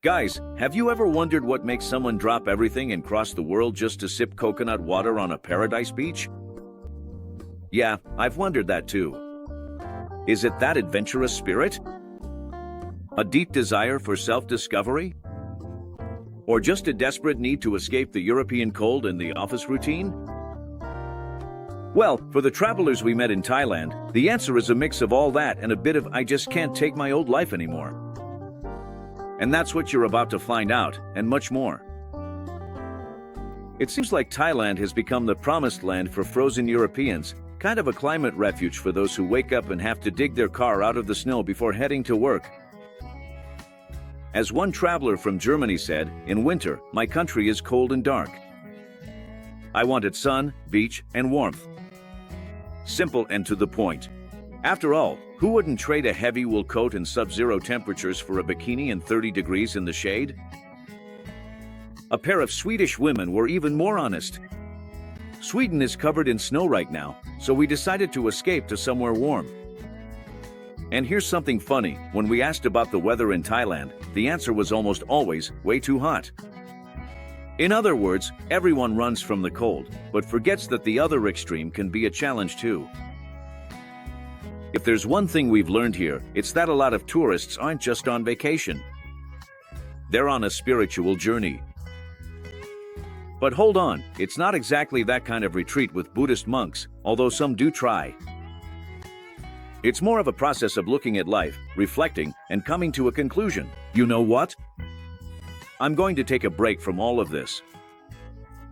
Guys, have you ever wondered what makes someone drop everything and cross the world just to sip coconut water on a paradise beach? Yeah, I've wondered that too. Is it that adventurous spirit? A deep desire for self-discovery? Or just a desperate need to escape the European cold and the office routine? Well, for the travelers we met in Thailand, the answer is a mix of all that and a bit of I just can't take my old life anymore. And that's what you're about to find out, and much more. It seems like Thailand has become the promised land for frozen Europeans, kind of a climate refuge for those who wake up and have to dig their car out of the snow before heading to work. As one traveler from Germany said, in winter, my country is cold and dark. I wanted sun, beach, and warmth. Simple and to the point. After all, who wouldn't trade a heavy wool coat and sub-zero temperatures for a bikini and 30 degrees in the shade? A pair of Swedish women were even more honest. Sweden is covered in snow right now, so we decided to escape to somewhere warm. And here's something funny, when we asked about the weather in Thailand, the answer was almost always way too hot. In other words, everyone runs from the cold, but forgets that the other extreme can be a challenge too. If there's one thing we've learned here, it's that a lot of tourists aren't just on vacation. They're on a spiritual journey. But hold on, it's not exactly that kind of retreat with Buddhist monks, although some do try. It's more of a process of looking at life, reflecting, and coming to a conclusion. You know what? I'm going to take a break from all of this.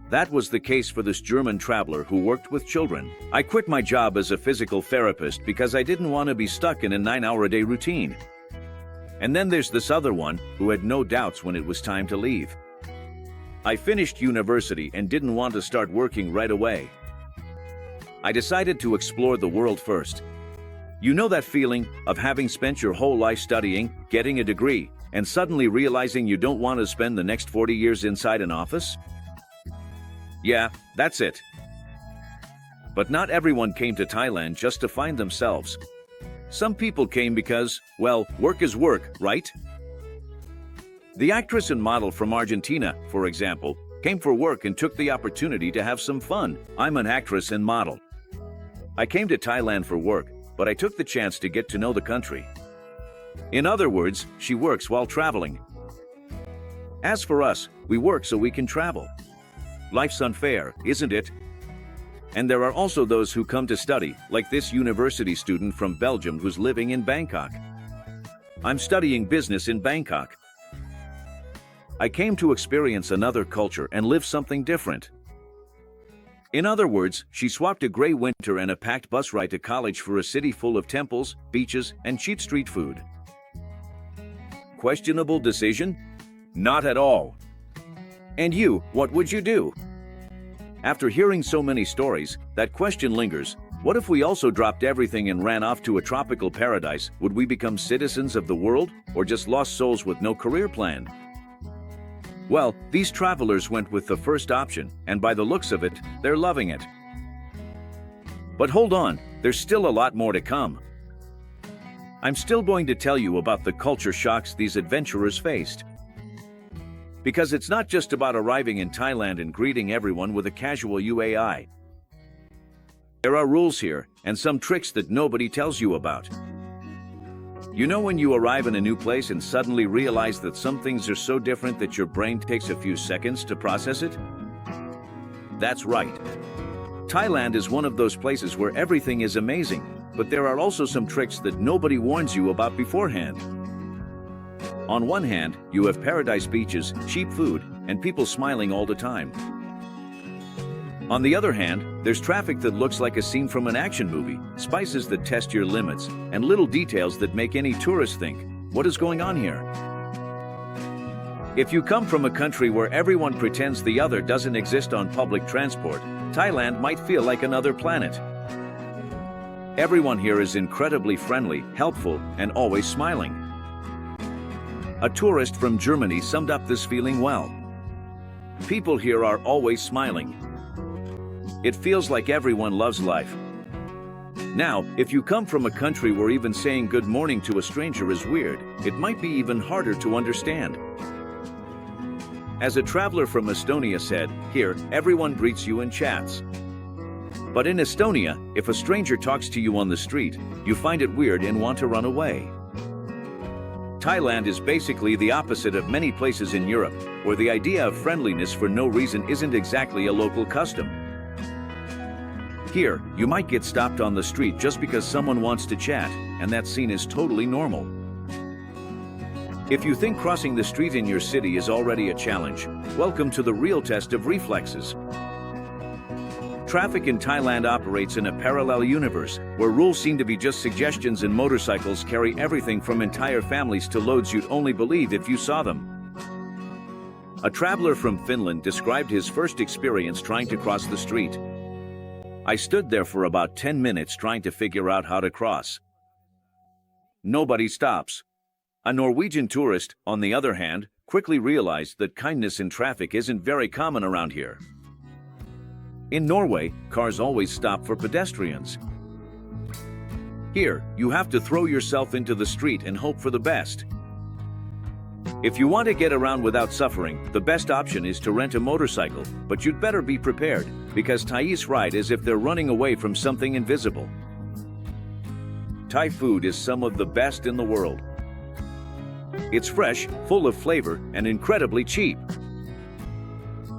That was the case for this German traveler who worked with children. I quit my job as a physical therapist because I didn't want to be stuck in a 9-hour-a-day routine. And then there's this other one who had no doubts when it was time to leave. I finished university and didn't want to start working right away. I decided to explore the world first. You know that feeling of having spent your whole life studying, getting a degree, and suddenly realizing you don't want to spend the next 40 years inside an office? Yeah, that's it. But not everyone came to Thailand just to find themselves. Some people came because, well, work is work, right? The actress and model from Argentina, for example, came for work and took the opportunity to have some fun. I'm an actress and model. I came to Thailand for work, but I took the chance to get to know the country. In other words, she works while traveling. As for us, we work so we can travel. Life's unfair, isn't it? And there are also those who come to study, like this university student from Belgium who's living in Bangkok. I'm studying business in Bangkok. I came to experience another culture and live something different. In other words, she swapped a gray winter and a packed bus ride to college for a city full of temples, beaches, and cheap street food. Questionable decision? Not at all. And you, what would you do? After hearing so many stories, that question lingers. What if we also dropped everything and ran off to a tropical paradise? Would we become citizens of the world, or just lost souls with no career plan? Well, these travelers went with the first option, and by the looks of it, they're loving it. But hold on, there's still a lot more to come. I'm still going to tell you about the culture shocks these adventurers faced. Because it's not just about arriving in Thailand and greeting everyone with a casual UAI. There are rules here, and some tricks that nobody tells you about. You know when you arrive in a new place and suddenly realize that some things are so different that your brain takes a few seconds to process it? That's right. Thailand is one of those places where everything is amazing, but there are also some tricks that nobody warns you about beforehand. On one hand, you have paradise beaches, cheap food, and people smiling all the time. On the other hand, there's traffic that looks like a scene from an action movie, spices that test your limits, and little details that make any tourist think, what is going on here? If you come from a country where everyone pretends the other doesn't exist on public transport, Thailand might feel like another planet. Everyone here is incredibly friendly, helpful, and always smiling. A tourist from Germany summed up this feeling well. People here are always smiling. It feels like everyone loves life. Now, if you come from a country where even saying good morning to a stranger is weird, it might be even harder to understand. As a traveler from Estonia said, here, everyone greets you and chats. But in Estonia, if a stranger talks to you on the street, you find it weird and want to run away. Thailand is basically the opposite of many places in Europe, where the idea of friendliness for no reason isn't exactly a local custom. Here, you might get stopped on the street just because someone wants to chat, and that scene is totally normal. If you think crossing the street in your city is already a challenge, welcome to the real test of reflexes. Traffic in Thailand operates in a parallel universe, where rules seem to be just suggestions and motorcycles carry everything from entire families to loads you'd only believe if you saw them. A traveler from Finland described his first experience trying to cross the street. I stood there for about 10 minutes trying to figure out how to cross. Nobody stops. A Norwegian tourist, on the other hand, quickly realized that kindness in traffic isn't very common around here. In Norway, cars always stop for pedestrians. Here, you have to throw yourself into the street and hope for the best. If you want to get around without suffering, the best option is to rent a motorcycle, but you'd better be prepared, because Thais ride as if they're running away from something invisible. Thai food is some of the best in the world. It's fresh, full of flavor, and incredibly cheap.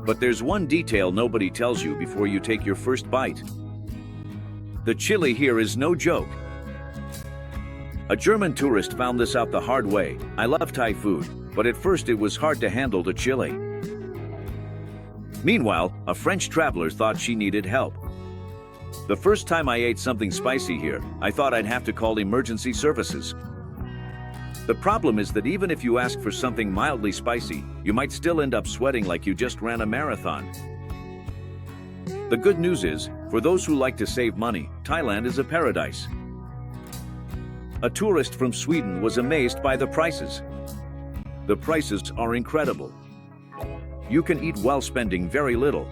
But there's one detail nobody tells you before you take your first bite. The chili here is no joke. A German tourist found this out the hard way. I love Thai food, but at first it was hard to handle the chili. Meanwhile, a French traveler thought she needed help. The first time I ate something spicy here, I thought I'd have to call emergency services. The problem is that even if you ask for something mildly spicy, you might still end up sweating like you just ran a marathon. The good news is, for those who like to save money, Thailand is a paradise. A tourist from Sweden was amazed by the prices. The prices are incredible. You can eat while spending very little.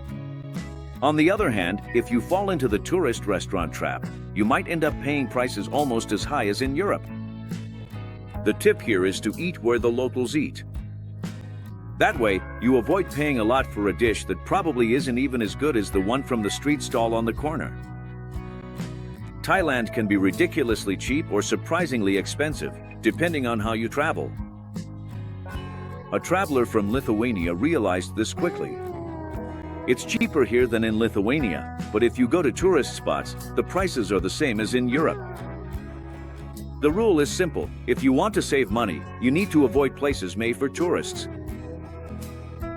On the other hand, if you fall into the tourist restaurant trap, you might end up paying prices almost as high as in Europe. The tip here is to eat where the locals eat. That way, you avoid paying a lot for a dish that probably isn't even as good as the one from the street stall on the corner. Thailand can be ridiculously cheap or surprisingly expensive, depending on how you travel. A traveler from Lithuania realized this quickly. It's cheaper here than in Lithuania, but if you go to tourist spots, the prices are the same as in Europe. The rule is simple. If you want to save money, you need to avoid places made for tourists.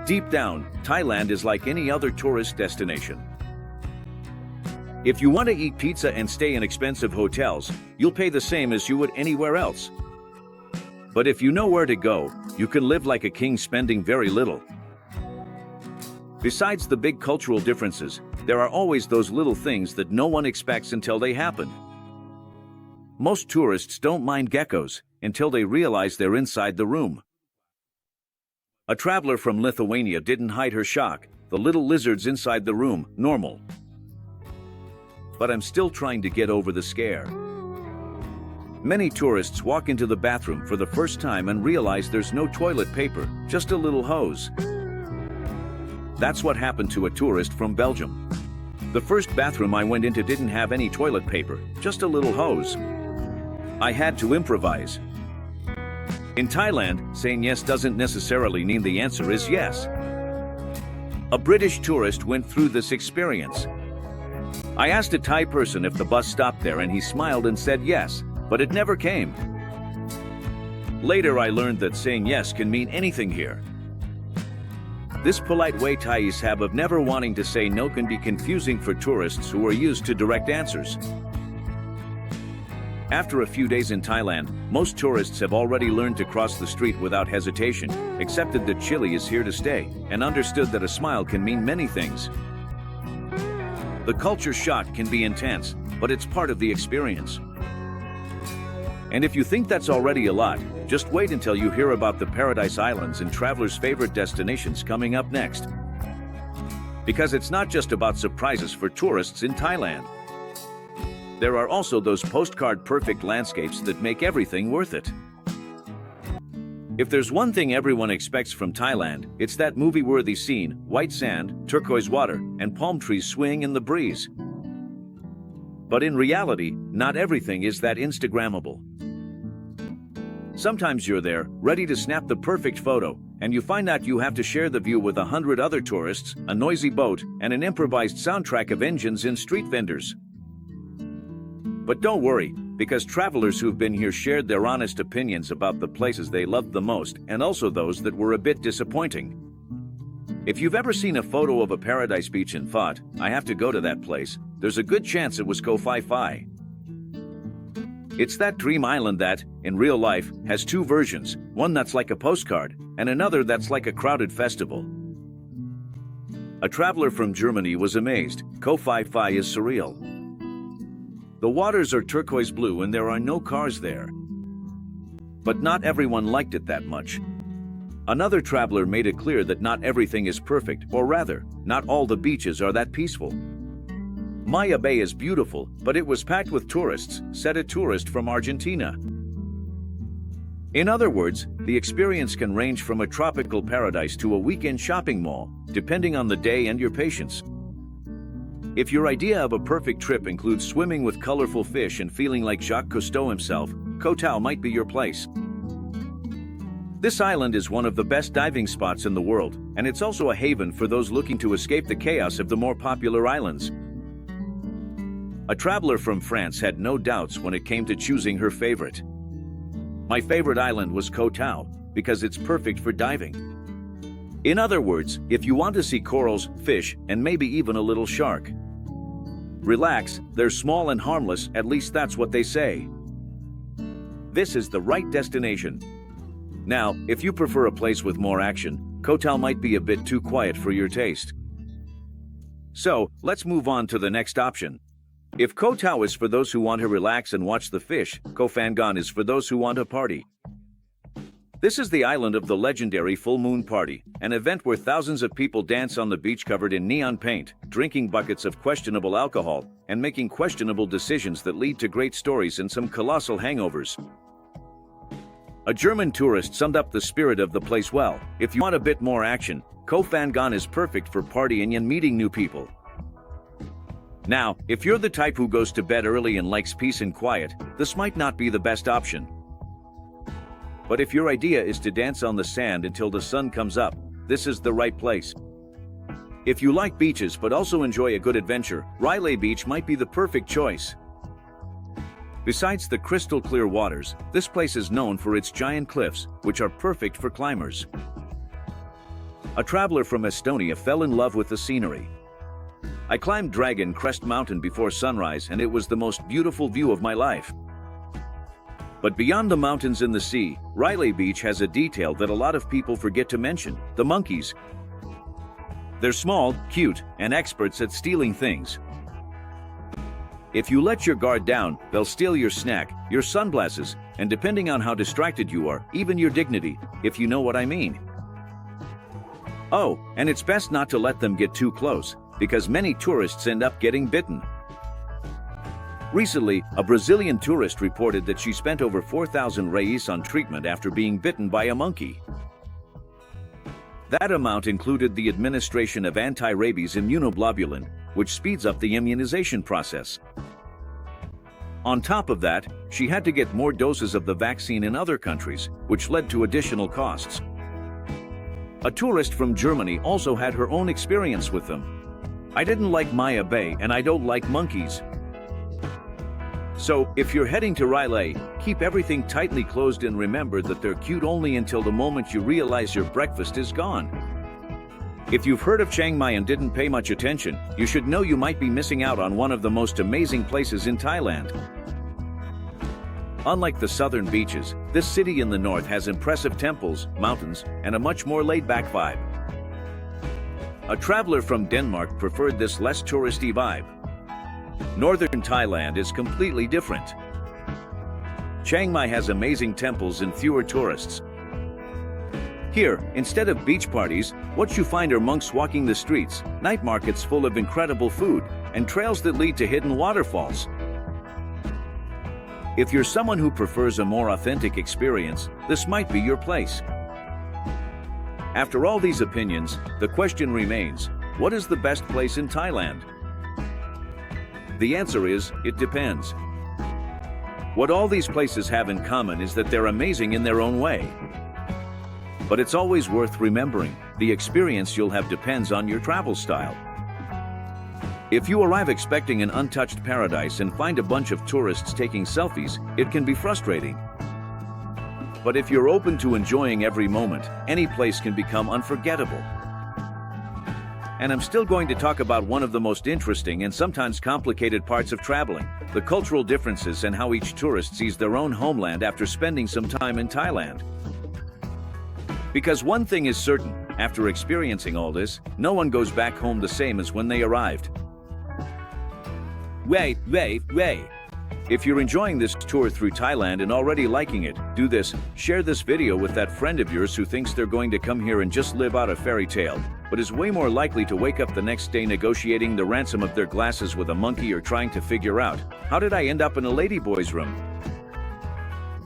Deep down, Thailand is like any other tourist destination. If you want to eat pizza and stay in expensive hotels, you'll pay the same as you would anywhere else. But if you know where to go, you can live like a king spending very little. Besides the big cultural differences, there are always those little things that no one expects until they happen. Most tourists don't mind geckos until they realize they're inside the room. A traveler from Lithuania didn't hide her shock. The little lizards inside the room, normal. But I'm still trying to get over the scare. Many tourists walk into the bathroom for the first time and realize there's no toilet paper, just a little hose. That's what happened to a tourist from Belgium. The first bathroom I went into didn't have any toilet paper, just a little hose. I had to improvise. In Thailand, saying yes doesn't necessarily mean the answer is yes. A British tourist went through this experience. I asked a Thai person if the bus stopped there and he smiled and said yes, but it never came. Later I learned that saying yes can mean anything here. This polite way Thais have of never wanting to say no can be confusing for tourists who are used to direct answers. After a few days in Thailand, most tourists have already learned to cross the street without hesitation, accepted that chili is here to stay, and understood that a smile can mean many things. The culture shock can be intense, but it's part of the experience. And if you think that's already a lot, just wait until you hear about the Paradise Islands and travelers' favorite destinations coming up next. Because it's not just about surprises for tourists in Thailand. There are also those postcard-perfect landscapes that make everything worth it. If there's one thing everyone expects from Thailand, it's that movie-worthy scene: white sand, turquoise water, and palm trees swaying in the breeze. But in reality, not everything is that Instagrammable. Sometimes you're there, ready to snap the perfect photo, and you find out you have to share the view with 100 other tourists, a noisy boat, and an improvised soundtrack of engines and street vendors. But don't worry, because travelers who've been here shared their honest opinions about the places they loved the most, and also those that were a bit disappointing. If you've ever seen a photo of a paradise beach and thought, "I have to go to that place," there's a good chance it was Koh Phi Phi. It's that dream island that, in real life, has two versions, one that's like a postcard, and another that's like a crowded festival. A traveler from Germany was amazed. Koh Phi Phi is surreal. The waters are turquoise blue and there are no cars there. But not everyone liked it that much. Another traveler made it clear that not everything is perfect, or rather, not all the beaches are that peaceful. Maya Bay is beautiful, but it was packed with tourists, said a tourist from Argentina. In other words, the experience can range from a tropical paradise to a weekend shopping mall, depending on the day and your patience. If your idea of a perfect trip includes swimming with colorful fish and feeling like Jacques Cousteau himself, Koh Tao might be your place. This island is one of the best diving spots in the world, and it's also a haven for those looking to escape the chaos of the more popular islands. A traveler from France had no doubts when it came to choosing her favorite. My favorite island was Koh Tao, because it's perfect for diving. In other words, if you want to see corals, fish, and maybe even a little shark. Relax, they're small and harmless, at least that's what they say. This is the right destination. Now, if you prefer a place with more action, Koh Tao might be a bit too quiet for your taste. So, let's move on to the next option. If Koh Tao is for those who want to relax and watch the fish, Koh Phangan is for those who want to party. This is the island of the legendary Full Moon Party, an event where thousands of people dance on the beach covered in neon paint, drinking buckets of questionable alcohol, and making questionable decisions that lead to great stories and some colossal hangovers. A German tourist summed up the spirit of the place well: if you want a bit more action, Koh Phangan is perfect for partying and meeting new people. Now, if you're the type who goes to bed early and likes peace and quiet, this might not be the best option. But if your idea is to dance on the sand until the sun comes up, this is the right place. If you like beaches but also enjoy a good adventure, Railay Beach might be the perfect choice. Besides the crystal clear waters, this place is known for its giant cliffs, which are perfect for climbers. A traveler from Estonia fell in love with the scenery. I climbed Dragon Crest Mountain before sunrise, and it was the most beautiful view of my life. But beyond the mountains and the sea, Railay Beach has a detail that a lot of people forget to mention: the monkeys. They're small, cute, and experts at stealing things. If you let your guard down, they'll steal your snack, your sunglasses, and depending on how distracted you are, even your dignity, if you know what I mean. Oh, and it's best not to let them get too close, because many tourists end up getting bitten. Recently, a Brazilian tourist reported that she spent over 4,000 reais on treatment after being bitten by a monkey. That amount included the administration of anti-rabies immunoglobulin, which speeds up the immunization process. On top of that, she had to get more doses of the vaccine in other countries, which led to additional costs. A tourist from Germany also had her own experience with them. "I didn't like Maya Bay and I don't like monkeys." So, if you're heading to Railay, keep everything tightly closed and remember that they're cute only until the moment you realize your breakfast is gone. If you've heard of Chiang Mai and didn't pay much attention, you should know you might be missing out on one of the most amazing places in Thailand. Unlike the southern beaches, this city in the north has impressive temples, mountains, and a much more laid-back vibe. A traveler from Denmark preferred this less touristy vibe. Northern Thailand is completely different. Chiang Mai has amazing temples and fewer tourists. Here, instead of beach parties, what you find are monks walking the streets, night markets full of incredible food, and trails that lead to hidden waterfalls. If you're someone who prefers a more authentic experience, this might be your place. After all these opinions, the question remains, what is the best place in Thailand? The answer is, it depends. What all these places have in common is that they're amazing in their own way. But it's always worth remembering, the experience you'll have depends on your travel style. If you arrive expecting an untouched paradise and find a bunch of tourists taking selfies, it can be frustrating. But if you're open to enjoying every moment, any place can become unforgettable. And I'm still going to talk about one of the most interesting and sometimes complicated parts of traveling, the cultural differences and how each tourist sees their own homeland after spending some time in Thailand. Because one thing is certain, after experiencing all this, no one goes back home the same as when they arrived. Wait. If you're enjoying this tour through Thailand and already liking it, do this, share this video with that friend of yours who thinks they're going to come here and just live out a fairy tale, but is way more likely to wake up the next day negotiating the ransom of their glasses with a monkey or trying to figure out, how did I end up in a ladyboy's room?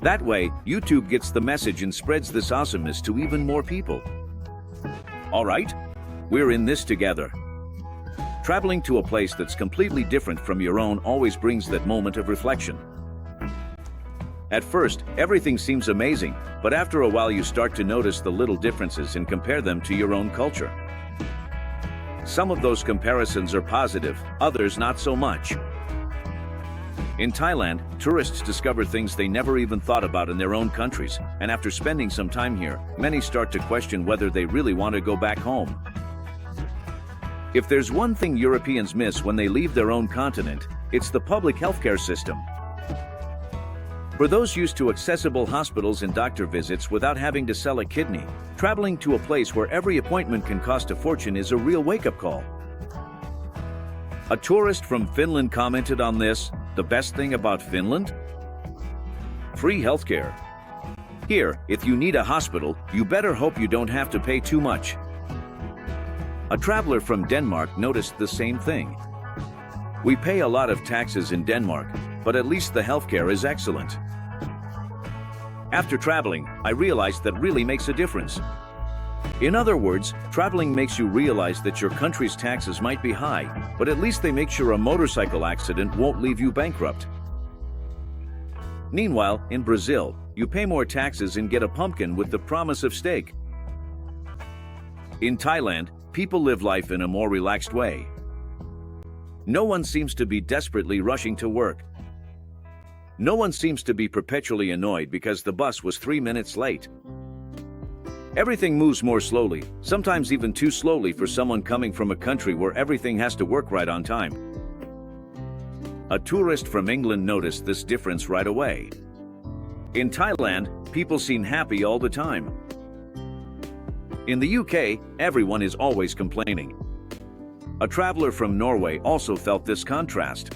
That way, YouTube gets the message and spreads this awesomeness to even more people. Alright? We're in this together. Traveling to a place that's completely different from your own always brings that moment of reflection. At first, everything seems amazing, but after a while you start to notice the little differences and compare them to your own culture. Some of those comparisons are positive, others not so much. In Thailand, tourists discover things they never even thought about in their own countries, and after spending some time here, many start to question whether they really want to go back home. If there's one thing Europeans miss when they leave their own continent, it's the public healthcare system. For those used to accessible hospitals and doctor visits without having to sell a kidney, traveling to a place where every appointment can cost a fortune is a real wake-up call. A tourist from Finland commented on this, the best thing about Finland? Free healthcare. Here, if you need a hospital, you better hope you don't have to pay too much. A traveler from Denmark noticed the same thing. We pay a lot of taxes in Denmark, but at least the healthcare is excellent. After traveling, I realized that really makes a difference. In other words, traveling makes you realize that your country's taxes might be high, but at least they make sure a motorcycle accident won't leave you bankrupt. Meanwhile, in Brazil, you pay more taxes and get a pumpkin with the promise of steak. In Thailand, people live life in a more relaxed way. No one seems to be desperately rushing to work. No one seems to be perpetually annoyed because the bus was 3 minutes late. Everything moves more slowly, sometimes even too slowly for someone coming from a country where everything has to work right on time. A tourist from England noticed this difference right away. In Thailand, people seem happy all the time. In the UK, everyone is always complaining. A traveler from Norway also felt this contrast.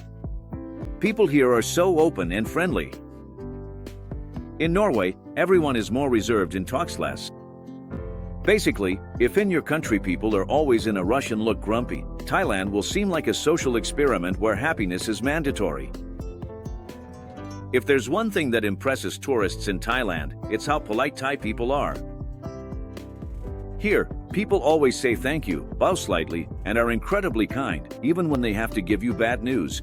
People here are so open and friendly. In Norway, everyone is more reserved and talks less. Basically, if in your country people are always in a rush and look grumpy, Thailand will seem like a social experiment where happiness is mandatory. If there's one thing that impresses tourists in Thailand, it's how polite Thai people are. Here, people always say thank you, bow slightly, and are incredibly kind, even when they have to give you bad news.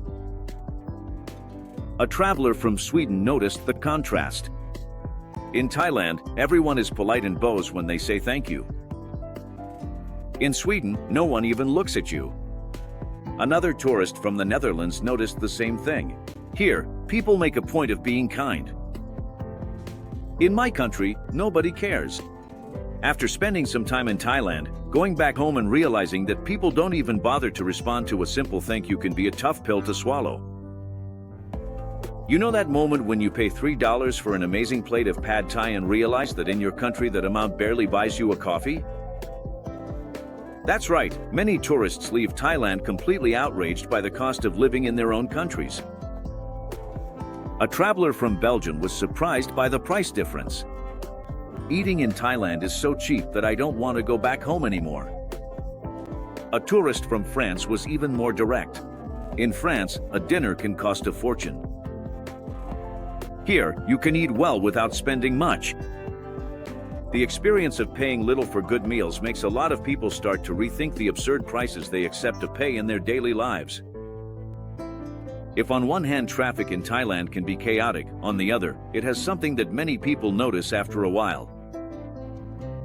A traveler from Sweden noticed the contrast. In Thailand, everyone is polite and bows when they say thank you. In Sweden, no one even looks at you. Another tourist from the Netherlands noticed the same thing. Here, people make a point of being kind. In my country, nobody cares. After spending some time in Thailand, going back home and realizing that people don't even bother to respond to a simple thank you can be a tough pill to swallow. You know that moment when you pay $3 for an amazing plate of pad thai and realize that in your country that amount barely buys you a coffee? That's right, many tourists leave Thailand completely outraged by the cost of living in their own countries. A traveler from Belgium was surprised by the price difference. Eating in Thailand is so cheap that I don't want to go back home anymore. A tourist from France was even more direct. In France, a dinner can cost a fortune. Here, you can eat well without spending much. The experience of paying little for good meals makes a lot of people start to rethink the absurd prices they accept to pay in their daily lives. If on one hand traffic in Thailand can be chaotic, on the other, it has something that many people notice after a while.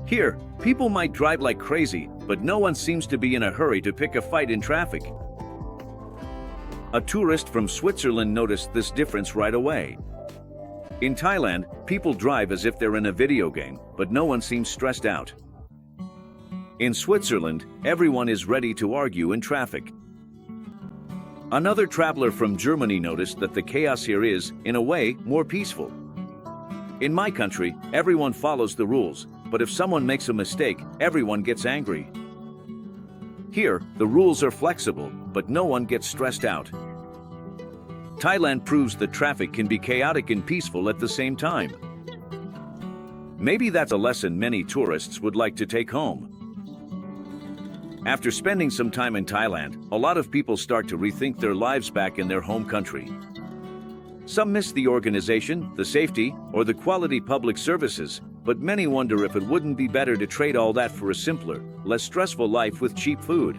Here, people might drive like crazy, but no one seems to be in a hurry to pick a fight in traffic. A tourist from Switzerland noticed this difference right away. In Thailand, people drive as if they're in a video game, but no one seems stressed out. In Switzerland, everyone is ready to argue in traffic. Another traveler from Germany noticed that the chaos here is, in a way, more peaceful. In my country, everyone follows the rules, but if someone makes a mistake, everyone gets angry. Here, the rules are flexible, but no one gets stressed out. Thailand proves that traffic can be chaotic and peaceful at the same time. Maybe that's a lesson many tourists would like to take home. After spending some time in Thailand, a lot of people start to rethink their lives back in their home country. Some miss the organization, the safety, or the quality public services, but many wonder if it wouldn't be better to trade all that for a simpler, less stressful life with cheap food.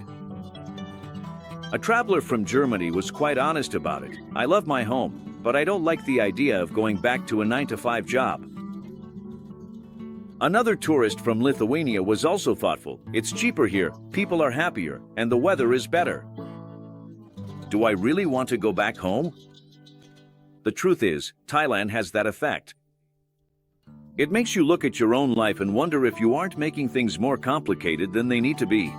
A traveler from Germany was quite honest about it. I love my home, but I don't like the idea of going back to a 9-to-5 job. Another tourist from Lithuania was also thoughtful. It's cheaper here, people are happier, and the weather is better. Do I really want to go back home? The truth is, Thailand has that effect. It makes you look at your own life and wonder if you aren't making things more complicated than they need to be.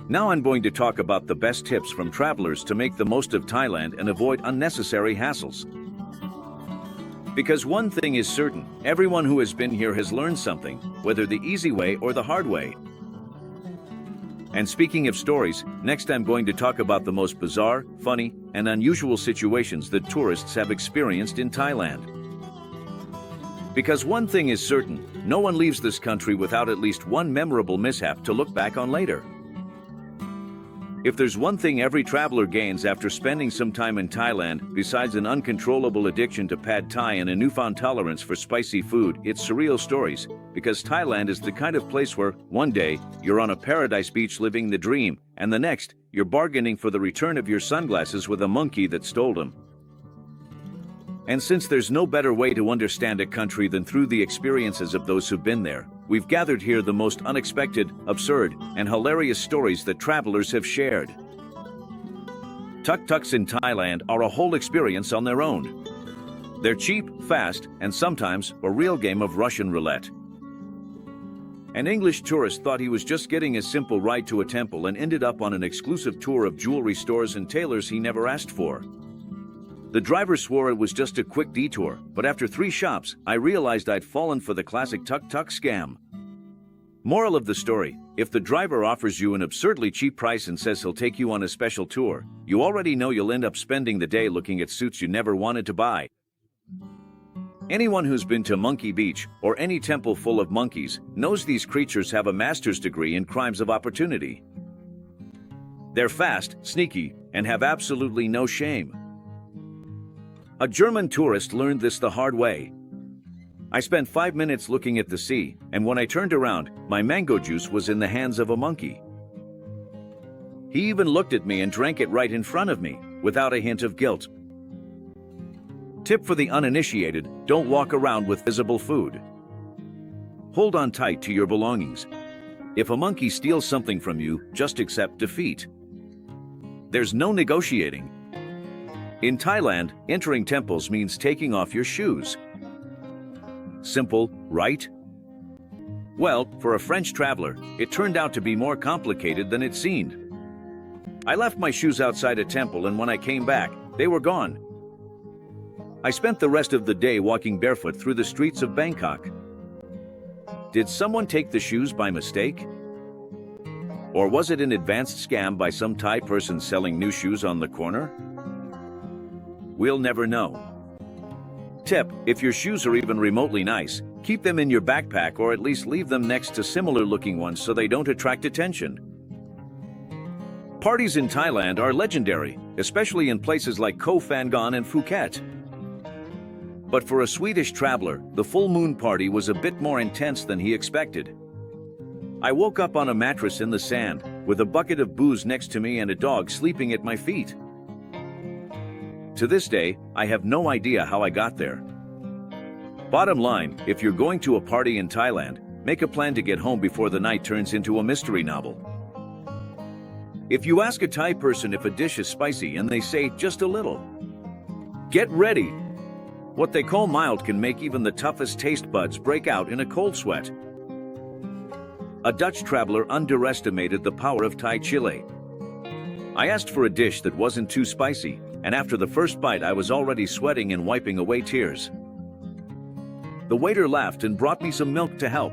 Now I'm going to talk about the best tips from travelers to make the most of Thailand and avoid unnecessary hassles. Because one thing is certain, everyone who has been here has learned something, whether the easy way or the hard way. And speaking of stories, next I'm going to talk about the most bizarre, funny, and unusual situations that tourists have experienced in Thailand. Because one thing is certain, no one leaves this country without at least one memorable mishap to look back on later. If there's one thing every traveler gains after spending some time in Thailand, besides an uncontrollable addiction to pad thai and a newfound tolerance for spicy food, it's surreal stories, because Thailand is the kind of place where, one day, you're on a paradise beach living the dream, and the next, you're bargaining for the return of your sunglasses with a monkey that stole them. And since there's no better way to understand a country than through the experiences of those who've been there, we've gathered here the most unexpected, absurd, and hilarious stories that travelers have shared. Tuk-tuks in Thailand are a whole experience on their own. They're cheap, fast, and sometimes a real game of Russian roulette. An English tourist thought he was just getting a simple ride to a temple and ended up on an exclusive tour of jewelry stores and tailors he never asked for. The driver swore it was just a quick detour, but after 3 shops, I realized I'd fallen for the classic tuk-tuk scam. Moral of the story, if the driver offers you an absurdly cheap price and says he'll take you on a special tour, you already know you'll end up spending the day looking at suits you never wanted to buy. Anyone who's been to Monkey Beach, or any temple full of monkeys, knows these creatures have a master's degree in crimes of opportunity. They're fast, sneaky, and have absolutely no shame. A German tourist learned this the hard way. I spent 5 minutes looking at the sea, and when I turned around, my mango juice was in the hands of a monkey. He even looked at me and drank it right in front of me, without a hint of guilt. Tip for the uninitiated, don't walk around with visible food. Hold on tight to your belongings. If a monkey steals something from you, just accept defeat. There's no negotiating. In Thailand, entering temples means taking off your shoes. Simple, right? Well, for a French traveler, it turned out to be more complicated than it seemed. I left my shoes outside a temple, and when I came back, they were gone. I spent the rest of the day walking barefoot through the streets of Bangkok. Did someone take the shoes by mistake? Or was it an advanced scam by some Thai person selling new shoes on the corner? We'll never know. Tip: if your shoes are even remotely nice, keep them in your backpack or at least leave them next to similar-looking ones so they don't attract attention. Parties in Thailand are legendary, especially in places like Koh Phangan and Phuket. But for a Swedish traveler, the full moon party was a bit more intense than he expected. I woke up on a mattress in the sand, with a bucket of booze next to me and a dog sleeping at my feet. To this day, I have no idea how I got there. Bottom line, if you're going to a party in Thailand, make a plan to get home before the night turns into a mystery novel. If you ask a Thai person if a dish is spicy and they say just a little, get ready. What they call mild can make even the toughest taste buds break out in a cold sweat. A Dutch traveler underestimated the power of Thai chili. I asked for a dish that wasn't too spicy, and after the first bite I was already sweating and wiping away tears. The waiter laughed and brought me some milk to help.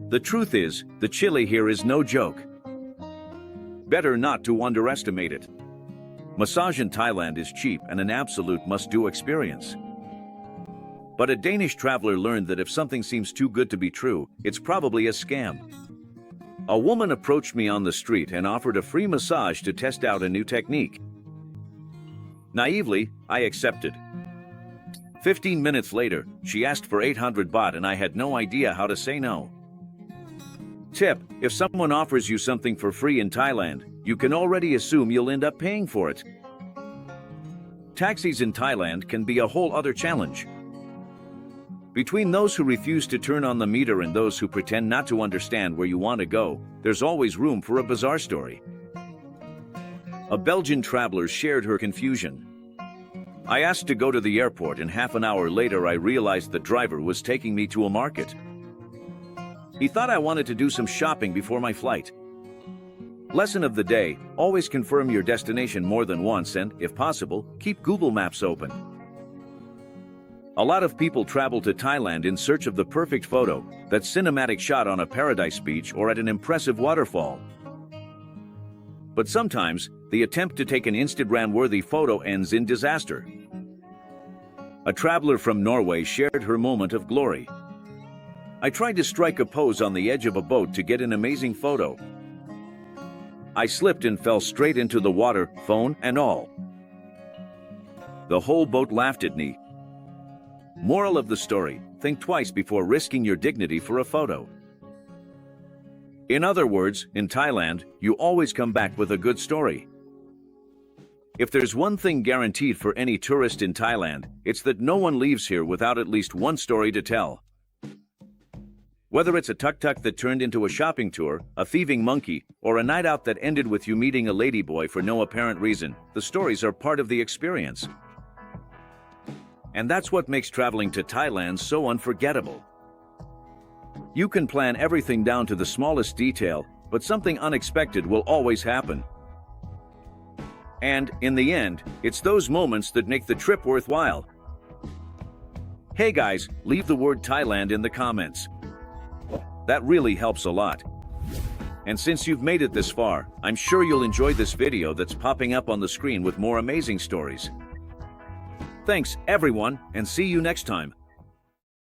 The truth is, the chili here is no joke. Better not to underestimate it. Massage in Thailand is cheap and an absolute must-do experience. But a Danish traveler learned that if something seems too good to be true, it's probably a scam. A woman approached me on the street and offered a free massage to test out a new technique. Naively, I accepted. 15 minutes later, she asked for 800 baht and I had no idea how to say no. Tip: if someone offers you something for free in Thailand, you can already assume you'll end up paying for it. Taxis in Thailand can be a whole other challenge. Between those who refuse to turn on the meter and those who pretend not to understand where you want to go, there's always room for a bizarre story. A Belgian traveler shared her confusion. I asked to go to the airport and half an hour later I realized the driver was taking me to a market. He thought I wanted to do some shopping before my flight. Lesson of the day: always confirm your destination more than once and, if possible, keep Google Maps open. A lot of people travel to Thailand in search of the perfect photo, that cinematic shot on a paradise beach or at an impressive waterfall. But sometimes, the attempt to take an Instagram-worthy photo ends in disaster. A traveler from Norway shared her moment of glory. I tried to strike a pose on the edge of a boat to get an amazing photo. I slipped and fell straight into the water, phone and all. The whole boat laughed at me. Moral of the story: think twice before risking your dignity for a photo. In other words, in Thailand, you always come back with a good story. If there's one thing guaranteed for any tourist in Thailand, it's that no one leaves here without at least one story to tell. Whether it's a tuk-tuk that turned into a shopping tour, a thieving monkey, or a night out that ended with you meeting a ladyboy for no apparent reason, the stories are part of the experience. And that's what makes traveling to Thailand so unforgettable. You can plan everything down to the smallest detail, but something unexpected will always happen. And, in the end, it's those moments that make the trip worthwhile. Hey guys, leave the word Thailand in the comments. That really helps a lot. And since you've made it this far, I'm sure you'll enjoy this video that's popping up on the screen with more amazing stories. Thanks, everyone, and see you next time.